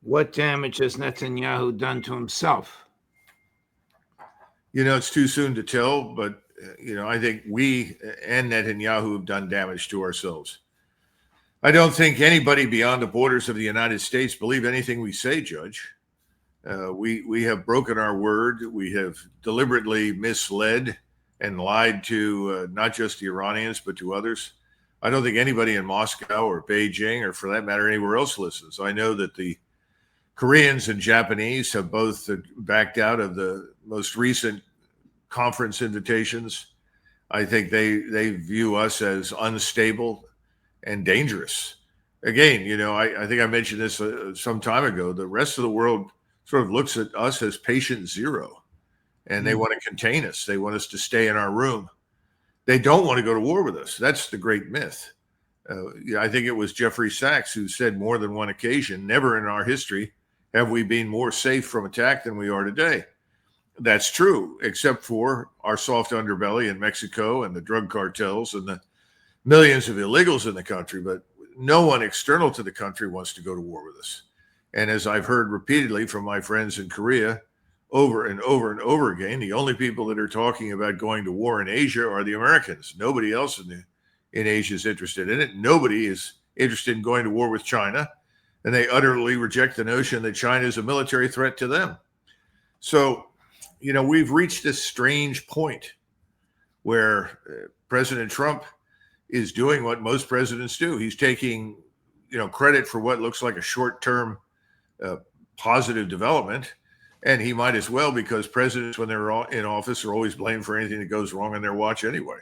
What damage has Netanyahu done to himself? It's too soon to tell, but I think we and Netanyahu have done damage to ourselves. I don't think anybody beyond the borders of the United States believe anything we say, Judge. We have broken our word. We have deliberately misled and lied to not just the Iranians, but to others. I don't think anybody in Moscow or Beijing, or for that matter, anywhere else listens. I know that the Koreans and Japanese have both backed out of the most recent conference invitations. I think they view us as unstable and dangerous. Again, I think I mentioned this some time ago. The rest of the world sort of looks at us as patient zero, and they want to contain us. They want us to stay in our room. They don't want to go to war with us. That's the great myth. I think it was Jeffrey Sachs who said more than one occasion, never in our history have we been more safe from attack than we are today. That's true, except for our soft underbelly in Mexico and the drug cartels and the millions of illegals in the country. But no one external to the country wants to go to war with us. And as I've heard repeatedly from my friends in Korea over and over and over again, the only people that are talking about going to war in Asia are the Americans. Nobody else in Asia is interested in it. Nobody is interested in going to war with China. And they utterly reject the notion that China is a military threat to them. So, we've reached this strange point where President Trump is doing what most presidents do. He's taking, credit for what looks like a short-term positive development. And he might as well, because presidents, when they're in office, are always blamed for anything that goes wrong on their watch anyway.